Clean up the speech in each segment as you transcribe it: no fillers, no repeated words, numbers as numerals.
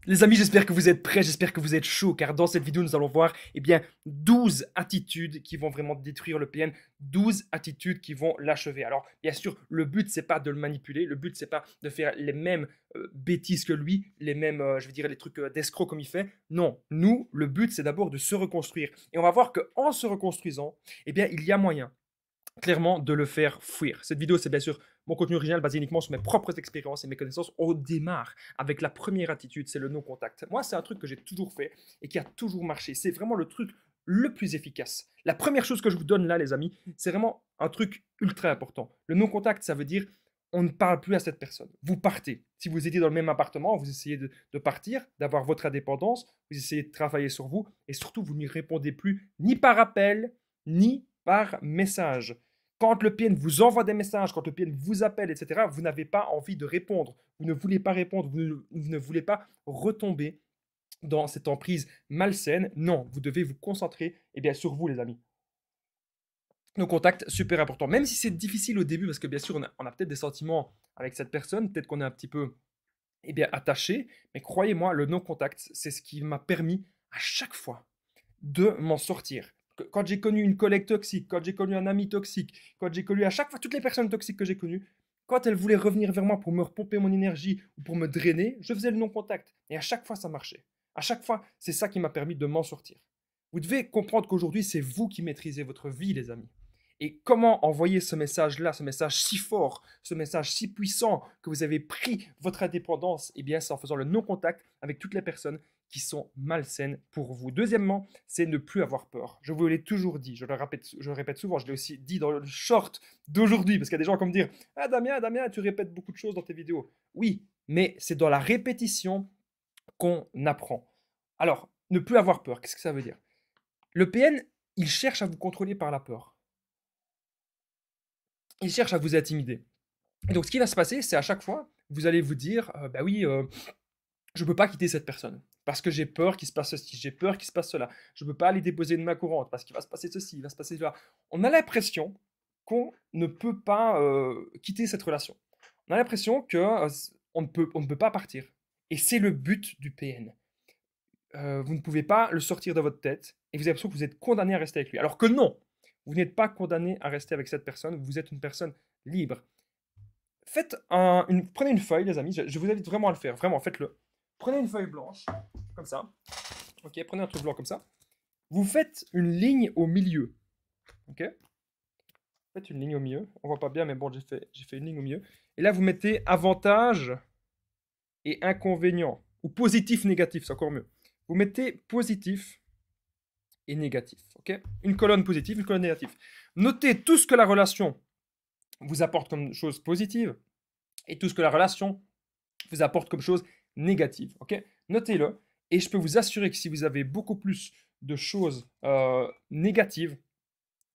Les amis, j'espère que vous êtes prêts, j'espère que vous êtes chauds, car dans cette vidéo, nous allons voir 12 attitudes qui vont vraiment détruire le PN, 12 attitudes qui vont l'achever. Alors, bien sûr, le but, c'est pas de le manipuler, le but, c'est pas de faire les mêmes bêtises que lui, les mêmes, je veux dire, les trucs d'escroc comme il fait. Non, nous, le but, c'est d'abord de se reconstruire. Et on va voir qu'en se reconstruisant, il y a moyen clairement de le faire fuir. Cette vidéo, c'est bien sûr mon contenu original basé uniquement sur mes propres expériences et mes connaissances. On démarre avec la première attitude, c'est le non-contact. Moi, c'est un truc que j'ai toujours fait et qui a toujours marché. C'est vraiment le truc le plus efficace. La première chose que je vous donne là, les amis, c'est vraiment un truc ultra important. Le non-contact, ça veut dire on ne parle plus à cette personne. Vous partez. Si vous étiez dans le même appartement, vous essayez de partir, d'avoir votre indépendance, vous essayez de travailler sur vous et surtout, vous n'y répondez plus ni par appel, ni par message. Quand le PN vous envoie des messages, quand le PN vous appelle, etc., vous n'avez pas envie de répondre. Vous ne voulez pas répondre, vous ne voulez pas retomber dans cette emprise malsaine. Non, vous devez vous concentrer sur vous, les amis. Nos contacts, super important. Même si c'est difficile au début, parce que bien sûr, on a peut-être des sentiments avec cette personne, peut-être qu'on est un petit peu attaché, mais croyez-moi, le non-contact, c'est ce qui m'a permis à chaque fois de m'en sortir. Quand j'ai connu une collègue toxique, quand j'ai connu un ami toxique, quand j'ai connu à chaque fois toutes les personnes toxiques que j'ai connues, quand elles voulaient revenir vers moi pour me repomper mon énergie ou pour me drainer, je faisais le non-contact. Et à chaque fois, ça marchait. À chaque fois, c'est ça qui m'a permis de m'en sortir. Vous devez comprendre qu'aujourd'hui, c'est vous qui maîtrisez votre vie, les amis. Et comment envoyer ce message-là, ce message si fort, ce message si puissant que vous avez pris votre indépendance? Eh bien, c'est en faisant le non-contact avec toutes les personnes qui sont malsaines pour vous. Deuxièmement, c'est ne plus avoir peur. Je vous l'ai toujours dit, je le répète souvent, je l'ai aussi dit dans le short d'aujourd'hui, parce qu'il y a des gens qui vont me dire ah Damien, Damien, tu répètes beaucoup de choses dans tes vidéos. Oui, mais c'est dans la répétition qu'on apprend. Alors, ne plus avoir peur, qu'est-ce que ça veut dire? Le PN, il cherche à vous contrôler par la peur. Il cherche à vous intimider. Et donc, ce qui va se passer, c'est à chaque fois, vous allez vous dire bah oui, je ne peux pas quitter cette personne parce que j'ai peur qu'il se passe ceci, j'ai peur qu'il se passe cela. Je ne peux pas aller déposer une main courante parce qu'il va se passer ceci, il va se passer cela. On a l'impression qu'on ne peut pas quitter cette relation. On a l'impression que on ne peut pas partir. Et c'est le but du PN. Vous ne pouvez pas le sortir de votre tête et vous avez l'impression que vous êtes condamné à rester avec lui. Alors que non, vous n'êtes pas condamné à rester avec cette personne, vous êtes une personne libre. Prenez une feuille, les amis, je vous invite vraiment à le faire, vraiment, faites-le. Prenez une feuille blanche, comme ça. Ok, prenez un truc blanc comme ça. Vous faites une ligne au milieu. Ok, faites une ligne au milieu. On voit pas bien, mais bon, j'ai fait une ligne au milieu. Et là, vous mettez avantage et inconvénient. Ou positif, négatif, c'est encore mieux. Vous mettez positif et négatif. Ok, une colonne positive, une colonne négative. Notez tout ce que la relation vous apporte comme chose positive et tout ce que la relation vous apporte comme chose négative. Ok, notez-le. Et je peux vous assurer que si vous avez beaucoup plus de choses négatives,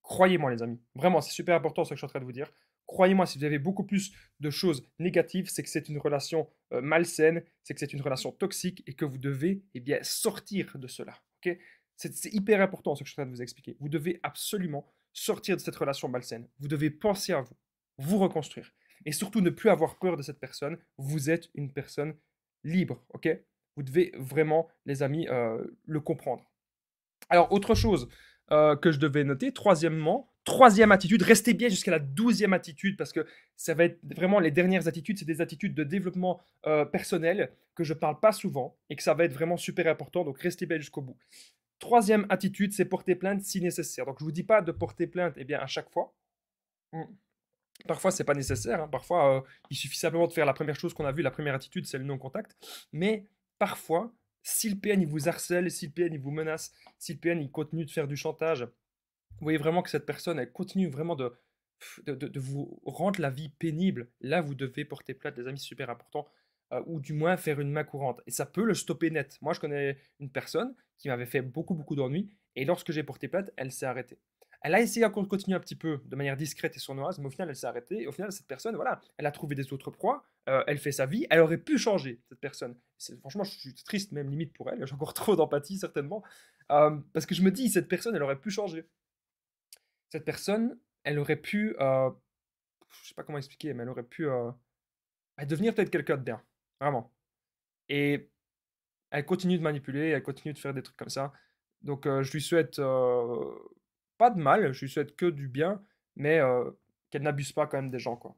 croyez-moi les amis, vraiment c'est super important ce que je suis en train de vous dire. Croyez-moi, si vous avez beaucoup plus de choses négatives, c'est que c'est une relation malsaine, c'est que c'est une relation toxique et que vous devez sortir de cela. Ok, c'est hyper important ce que je suis en train de vous expliquer. Vous devez absolument sortir de cette relation malsaine. Vous devez penser à vous, vous reconstruire. Et surtout ne plus avoir peur de cette personne. Vous êtes une personne libre. Ok, vous devez vraiment, les amis, le comprendre. Alors, autre chose que je devais noter, troisième attitude, restez bien jusqu'à la 12e attitude parce que ça va être vraiment les dernières attitudes, c'est des attitudes de développement personnel que je parle pas souvent et que ça va être vraiment super important, donc restez bien jusqu'au bout. Troisième attitude, c'est porter plainte si nécessaire. Donc je vous dis pas de porter plainte à chaque fois. Mm. Parfois, c'est pas nécessaire. Hein. Parfois, il suffit simplement de faire la première chose qu'on a vue. La première attitude, c'est le non-contact. Mais parfois, si le PN il vous harcèle, si le PN il vous menace, si le PN il continue de faire du chantage, vous voyez vraiment que cette personne, elle continue vraiment de vous rendre la vie pénible. Là, vous devez porter plainte, les amis, c'est super important. Ou du moins faire une main courante. Et ça peut le stopper net. Moi, je connais une personne qui m'avait fait beaucoup, beaucoup d'ennuis. Et lorsque j'ai porté plainte, elle s'est arrêtée. Elle a essayé encore de continuer un petit peu de manière discrète et sournoise, mais au final, elle s'est arrêtée. Et au final, cette personne, voilà, elle a trouvé des autres proies, elle fait sa vie, elle aurait pu changer, cette personne. Franchement, je suis triste, même limite pour elle. J'ai encore trop d'empathie, certainement. Parce que je me dis, cette personne, elle aurait pu changer. Cette personne, elle aurait pu, je sais pas comment expliquer, mais elle aurait pu devenir peut-être quelqu'un de bien, vraiment. Et Elle continue de manipuler, elle continue de faire des trucs comme ça. Donc, je lui souhaite pas de mal, je lui souhaite que du bien, mais qu'elle n'abuse pas quand même des gens, quoi.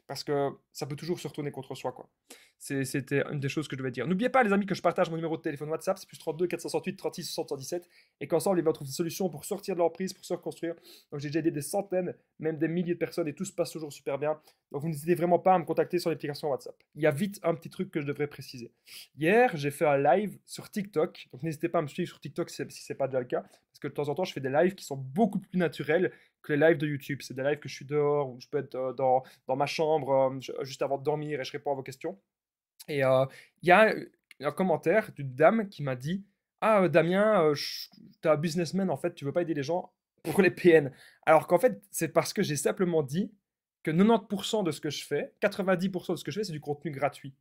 Parce que ça peut toujours se retourner contre soi, quoi. C'était une des choses que je devais dire. N'oubliez pas, les amis, que je partage mon numéro de téléphone WhatsApp, c'est plus 32 468 36 77, et qu'ensemble, on trouve des solutions pour sortir de l'emprise, pour se reconstruire. Donc, j'ai déjà aidé des centaines, même des milliers de personnes, et tout se passe toujours super bien. Donc, vous n'hésitez vraiment pas à me contacter sur l'application WhatsApp. Il y a vite un petit truc que je devrais préciser. Hier, j'ai fait un live sur TikTok, donc n'hésitez pas à me suivre sur TikTok si ce n'est pas déjà le cas, parce que de temps en temps, je fais des lives qui sont beaucoup plus naturels que les lives de YouTube. C'est des lives que je suis dehors, où je peux être dans ma chambre juste avant de dormir et je réponds à vos questions. Et il y a un commentaire d'une dame qui m'a dit: «Ah, Damien, t'es un businessman, en fait, tu veux pas aider les gens pour les PN». Alors qu'en fait, c'est parce que j'ai simplement dit que 90% de ce que je fais, 90% de ce que je fais, c'est du contenu gratuit.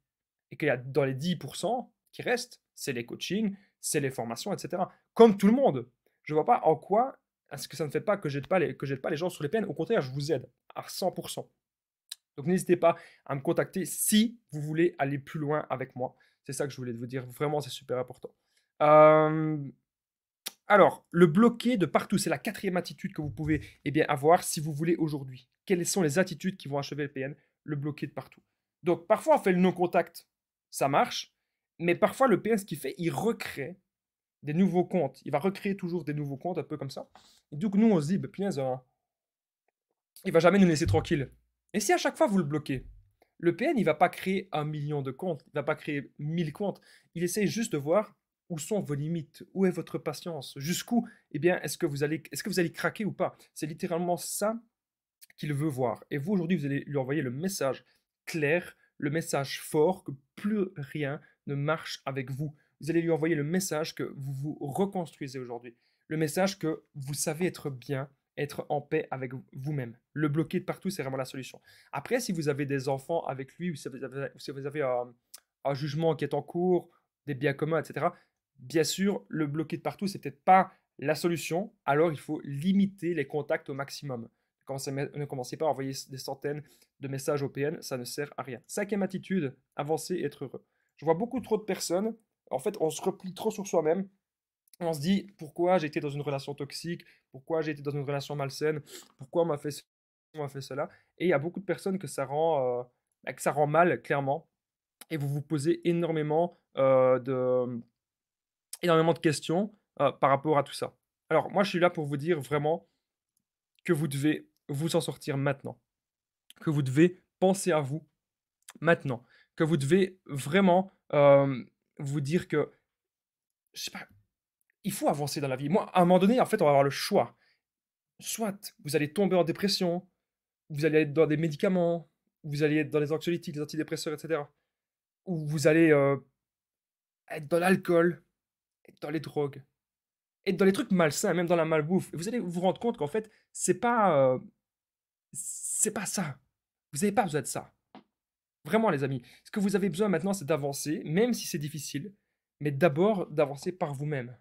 Et qu'il y a dans les 10% qui restent, c'est les coachings, c'est les formations, etc. Comme tout le monde. Je vois pas en quoi est-ce que ça ne fait pas que j'aide pas les gens sur les PN. Au contraire, je vous aide à 100%. Donc n'hésitez pas à me contacter si vous voulez aller plus loin avec moi. C'est ça que je voulais vous dire. Vraiment, c'est super important. Euh, alors, le bloquer de partout, c'est la quatrième attitude que vous pouvez avoir si vous voulez aujourd'hui. Quelles sont les attitudes qui vont achever le PN? Le bloquer de partout. Donc, parfois, on fait le non-contact, ça marche, mais parfois, le PN, ce qu'il fait, il recrée des nouveaux comptes. Il va recréer toujours des nouveaux comptes, un peu comme ça. Et donc, nous, on se dit, bah, punaise, il va jamais nous laisser tranquille. Et si à chaque fois, vous le bloquez, le PN, il va pas créer 1 million de comptes, il va pas créer 1000 comptes. Il essaie juste de voir où sont vos limites, où est votre patience, jusqu'où, est-ce que vous allez craquer ou pas. C'est littéralement ça qu'il veut voir. Et vous, aujourd'hui, vous allez lui envoyer le message clair, le message fort que plus rien ne marche avec vous. Vous allez lui envoyer le message que vous vous reconstruisez aujourd'hui. Le message que vous savez être bien, être en paix avec vous-même. Le bloquer de partout, c'est vraiment la solution. Après, si vous avez des enfants avec lui, ou si vous avez un jugement qui est en cours, des biens communs, etc., bien sûr, le bloquer de partout, c'est peut-être pas la solution. Alors, il faut limiter les contacts au maximum. Ne commencez pas à envoyer des centaines de messages au PN, ça ne sert à rien. Cinquième attitude, avancer et être heureux. Je vois beaucoup trop de personnes, en fait, on se replie trop sur soi-même. On se dit, pourquoi j'ai été dans une relation toxique, pourquoi j'ai été dans une relation malsaine, pourquoi on m'a fait on m'a fait cela. Et il y a beaucoup de personnes que ça rend mal, clairement. Et vous vous posez énormément de questions par rapport à tout ça. Alors, moi, je suis là pour vous dire vraiment que vous devez vous en sortir maintenant, que vous devez penser à vous maintenant, que vous devez vraiment vous dire que, je sais pas, il faut avancer dans la vie. Moi, à un moment donné, en fait, on va avoir le choix. Soit vous allez tomber en dépression, vous allez être dans des médicaments, vous allez être dans les anxiolytiques, les antidépresseurs, etc. Ou vous allez être dans l'alcool, être dans les drogues, être dans les trucs malsains, même dans la malbouffe. Et vous allez vous rendre compte qu'en fait, c'est pas ça. Vous n'avez pas besoin de ça. Vraiment, les amis. Ce que vous avez besoin maintenant, c'est d'avancer, même si c'est difficile, mais d'abord d'avancer par vous-même.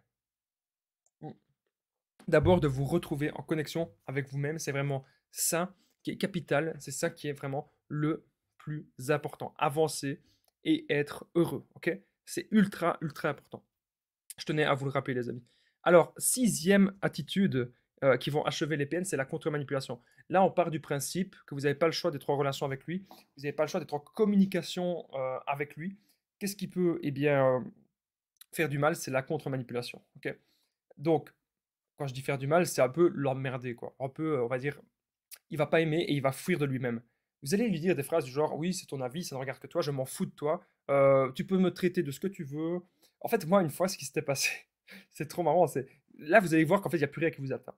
D'abord de vous retrouver en connexion avec vous-même. C'est vraiment ça qui est capital. C'est ça qui est vraiment le plus important. Avancer et être heureux. Ok? C'est ultra, ultra important. Je tenais à vous le rappeler, les amis. Alors, sixième attitude qui vont achever les PN, c'est la contre-manipulation. Là, on part du principe que vous n'avez pas le choix d'être en relation avec lui, vous n'avez pas le choix d'être en communication avec lui. Qu'est-ce qui peut faire du mal? C'est la contre-manipulation. Ok. Donc, quand je dis faire du mal, c'est un peu l'emmerder, quoi. Un peu, on va dire, il va pas aimer et il va fuir de lui-même. Vous allez lui dire des phrases du genre: «Oui, c'est ton avis, ça ne regarde que toi, je m'en fous de toi, tu peux me traiter de ce que tu veux». En fait, moi, une fois, ce qui s'était passé, c'est trop marrant, c'est là, vous allez voir qu'en fait, il y a plus rien qui vous atteint.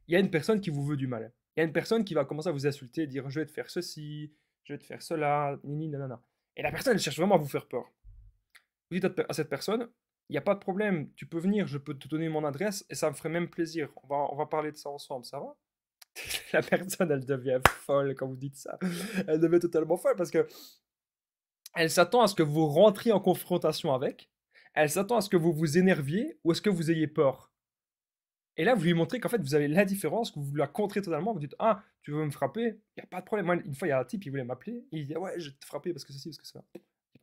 Il y a une personne qui vous veut du mal. Il y a une personne qui va commencer à vous insulter et dire: «Je vais te faire ceci, je vais te faire cela, nini nanana». Et la personne, elle cherche vraiment à vous faire peur. Vous dites à cette personne: «Il n'y a pas de problème, tu peux venir, je peux te donner mon adresse et ça me ferait même plaisir. On va parler de ça ensemble, ça va?» La personne, elle devient folle quand vous dites ça. Elle devient totalement folle parce que elle s'attend à ce que vous rentriez en confrontation avec. Elle s'attend à ce que vous vous énerviez ou à ce que vous ayez peur. Et là, vous lui montrez qu'en fait, vous avez l'indifférence, que vous la contrez totalement. Vous dites: «Ah, tu veux me frapper? Il n'y a pas de problème». Moi, une fois, il y a un type, il voulait m'appeler. Il dit: «Ah ouais, je vais te frapper parce que ceci, parce que ça».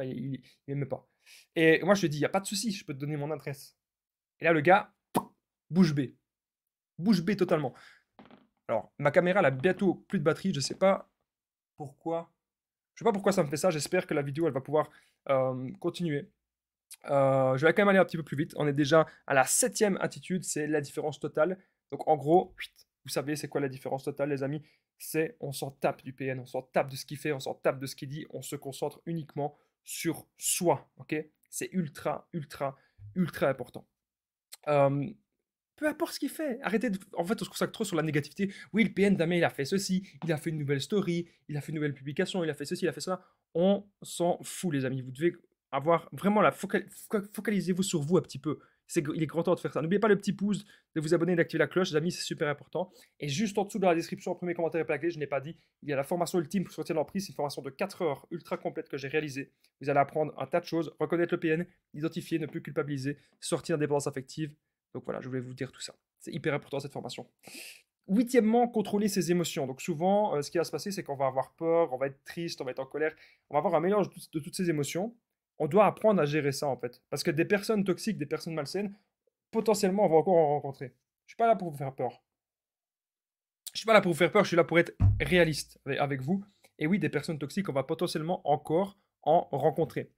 Enfin, il m'aimait pas. Et moi, je lui ai dit, il n'y a pas de souci, je peux te donner mon adresse. Et là, le gars, bouche bée. Bouche bée totalement. Alors, ma caméra, elle a bientôt plus de batterie. Je sais pas pourquoi. Je sais pas pourquoi ça me fait ça. J'espère que la vidéo, elle va pouvoir continuer. Je vais quand même aller un petit peu plus vite. On est déjà à la 7e attitude, c'est la différence totale. Donc en gros, vous savez c'est quoi la différence totale les amis? C'est on s'en tape du PN, on s'en tape de ce qu'il fait, on s'en tape de ce qu'il dit, on se concentre uniquement sur soi, ok? C'est ultra, ultra, ultra important. Euh, peu importe ce qu'il fait, arrêtez de... En fait, on se consacre trop sur la négativité. Oui, le PN, Damien, il a fait ceci, il a fait une nouvelle story, il a fait une nouvelle publication, il a fait ceci, il a fait cela. On s'en fout, les amis. Vous devez avoir vraiment la... Focalisez-vous sur vous un petit peu. Il est grand temps de faire ça. N'oubliez pas le petit pouce, de vous abonner et d'activer la cloche, les amis, c'est super important. Et juste en dessous, dans la description, premier commentaire épinglé, je n'ai pas dit, il y a la formation ultime pour sortir l'emprise. C'est une formation de 4 heures ultra complète que j'ai réalisée. Vous allez apprendre un tas de choses, reconnaître le PN, identifier, ne plus culpabiliser, sortir d'indépendance affective. Donc voilà, je voulais vous dire tout ça. C'est hyper important cette formation. Huitièmement, contrôler ses émotions. Donc souvent, ce qui va se passer, c'est qu'on va avoir peur, on va être triste, on va être en colère, on va avoir un mélange de toutes ces émotions. On doit apprendre à gérer ça en fait. Parce que des personnes toxiques, des personnes malsaines, potentiellement, on va encore en rencontrer. Je suis pas là pour vous faire peur. Je suis pas là pour vous faire peur, je suis là pour être réaliste avec vous. Et oui, des personnes toxiques, on va potentiellement encore en rencontrer.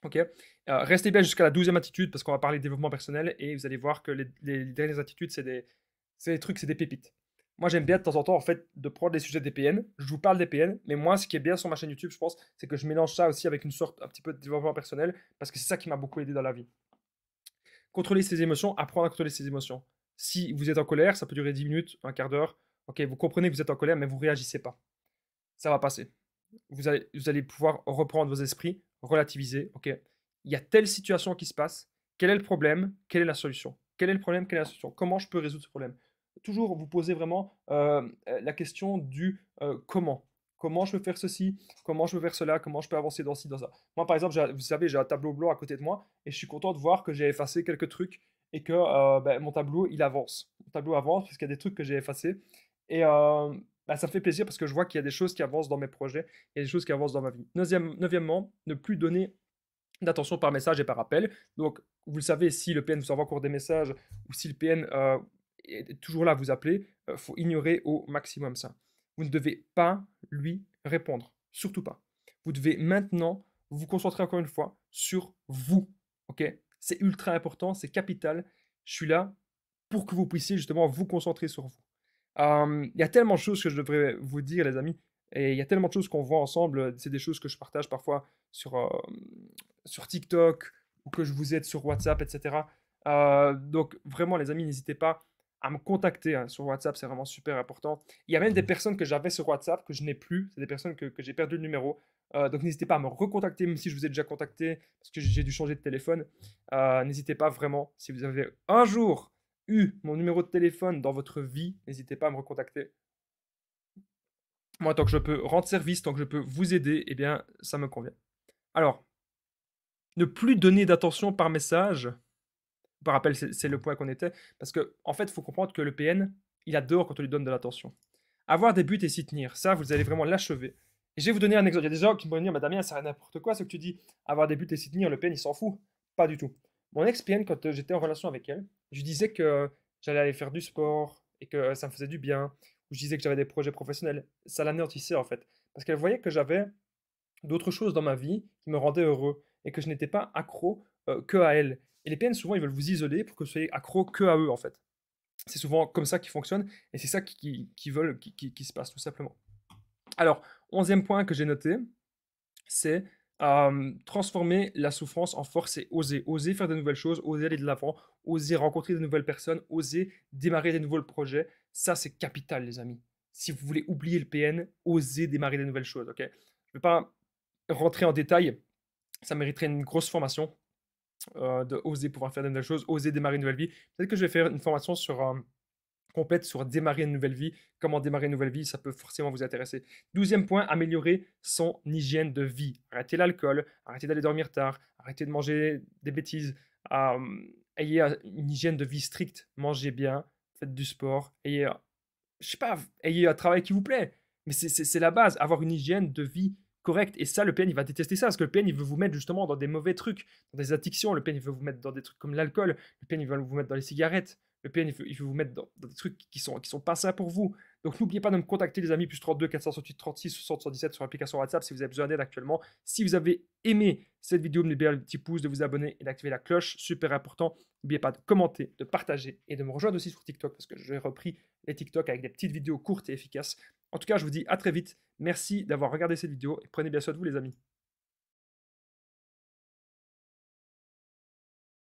Ok. Restez bien jusqu'à la 12e attitude parce qu'on va parler de développement personnel et vous allez voir que les dernières attitudes, c'est des trucs, c'est des pépites. Moi, j'aime bien de temps en temps, en fait, de prendre des sujets des PN. Je vous parle des PN, mais moi, ce qui est bien sur ma chaîne YouTube, je pense, c'est que je mélange ça aussi avec une sorte, un petit peu de développement personnel parce que c'est ça qui m'a beaucoup aidé dans la vie. Contrôler ses émotions, apprendre à contrôler ses émotions. Si vous êtes en colère, ça peut durer 10 minutes, un quart d'heure. Ok, vous comprenez que vous êtes en colère, mais vous réagissez pas. Ça va passer. Vous allez pouvoir reprendre vos esprits, relativiser. Ok, il y a telle situation qui se passe. Quel est le problème? Quelle est la solution? Quel est le problème? Quelle est la solution? Comment je peux résoudre ce problème? Toujours vous poser vraiment la question du comment. Comment je peux faire ceci? Comment je peux faire cela? Comment je peux avancer dans ci, dans ça? Moi, par exemple, vous savez, j'ai un tableau blanc à côté de moi et je suis content de voir que j'ai effacé quelques trucs et que mon tableau, il avance. Mon tableau avance parce qu'il y a des trucs que j'ai effacés. Et ça me fait plaisir parce que je vois qu'il y a des choses qui avancent dans mes projets, il y a des choses qui avancent dans ma vie. Neuvièmement, ne plus donner d'attention par message et par appel. Donc, vous le savez, si le PN vous envoie encore des messages ou si le PN est toujours là à vous appeler, il faut ignorer au maximum ça. Vous ne devez pas lui répondre. Surtout pas. Vous devez maintenant vous concentrer encore une fois sur vous. Ok? C'est ultra important, c'est capital. Je suis là pour que vous puissiez justement vous concentrer sur vous. Il y a tellement de choses que je devrais vous dire, les amis. Et il y a tellement de choses qu'on voit ensemble. C'est des choses que je partage parfois sur TikTok ou que je vous aide sur WhatsApp, etc. Donc, vraiment, les amis, n'hésitez pas à me contacter hein, sur WhatsApp. C'est vraiment super important. Il y a même des personnes que j'avais sur WhatsApp que je n'ai plus. C'est des personnes que j'ai perdu le numéro. Donc, n'hésitez pas à me recontacter, même si je vous ai déjà contacté, parce que j'ai dû changer de téléphone. N'hésitez pas vraiment, si vous avez un jour eu mon numéro de téléphone dans votre vie, n'hésitez pas à me recontacter. Moi, tant que je peux rendre service, tant que je peux vous aider, eh bien, ça me convient. Alors, ne plus donner d'attention par message. Par rappel, c'est le point qu'on était. Parce que, en fait, il faut comprendre que le PN, il adore quand on lui donne de l'attention. Avoir des buts et s'y tenir, ça, vous allez vraiment l'achever. Et je vais vous donner un exemple. Il y a des gens qui me vont dire, Damien, c'est n'importe quoi ce que tu dis. Avoir des buts et s'y tenir, le PN, il s'en fout. Pas du tout. Mon ex-PN, quand j'étais en relation avec elle, je lui disais que j'allais aller faire du sport et que ça me faisait du bien. Ou je disais que j'avais des projets professionnels. Ça l'anéantissait, en fait. Parce qu'elle voyait que j'avais d'autres choses dans ma vie qui me rendaient heureux et que je n'étais pas accro que à elle. Et les PN, souvent, ils veulent vous isoler pour que vous soyez accro que à eux, en fait. C'est souvent comme ça qu'ils fonctionnent et c'est ça qui veulent qui se passe, tout simplement. Alors, 11e point que j'ai noté, c'est transformer la souffrance en force et oser. Oser faire de nouvelles choses, oser aller de l'avant, oser rencontrer de nouvelles personnes, oser démarrer des nouveaux projets. Ça, c'est capital, les amis. Si vous voulez oublier le PN, osez démarrer des nouvelles choses, ok? Je ne vais pas rentrer en détail, ça mériterait une grosse formation de oser pouvoir faire de nouvelles choses, oser démarrer une nouvelle vie. Peut-être que je vais faire une formation complète sur démarrer une nouvelle vie. Comment démarrer une nouvelle vie, ça peut forcément vous intéresser. 12e point, améliorer son hygiène de vie. Arrêtez l'alcool, arrêtez d'aller dormir tard, arrêtez de manger des bêtises. Ayez une hygiène de vie stricte. Mangez bien, faites du sport, je sais pas, ayez un travail qui vous plaît. Mais c'est la base, avoir une hygiène de vie correct. Et ça, le PN, il va détester ça, parce que le PN, il veut vous mettre justement dans des mauvais trucs, dans des addictions. Le PN, il veut vous mettre dans des trucs comme l'alcool. Le PN, il veut vous mettre dans les cigarettes. Le PN, il veut vous mettre dans des trucs qui sont pas ça pour vous. Donc n'oubliez pas de me contacter, les amis, plus 32 468 36 60 117 sur l'application WhatsApp si vous avez besoin d'aide actuellement. Si vous avez aimé cette vidéo, n'oubliez pas le petit pouce, de vous abonner et d'activer la cloche, super important. N'oubliez pas de commenter, de partager et de me rejoindre aussi sur TikTok parce que j'ai repris les TikTok avec des petites vidéos courtes et efficaces. En tout cas, je vous dis à très vite. Merci d'avoir regardé cette vidéo et prenez bien soin de vous, les amis.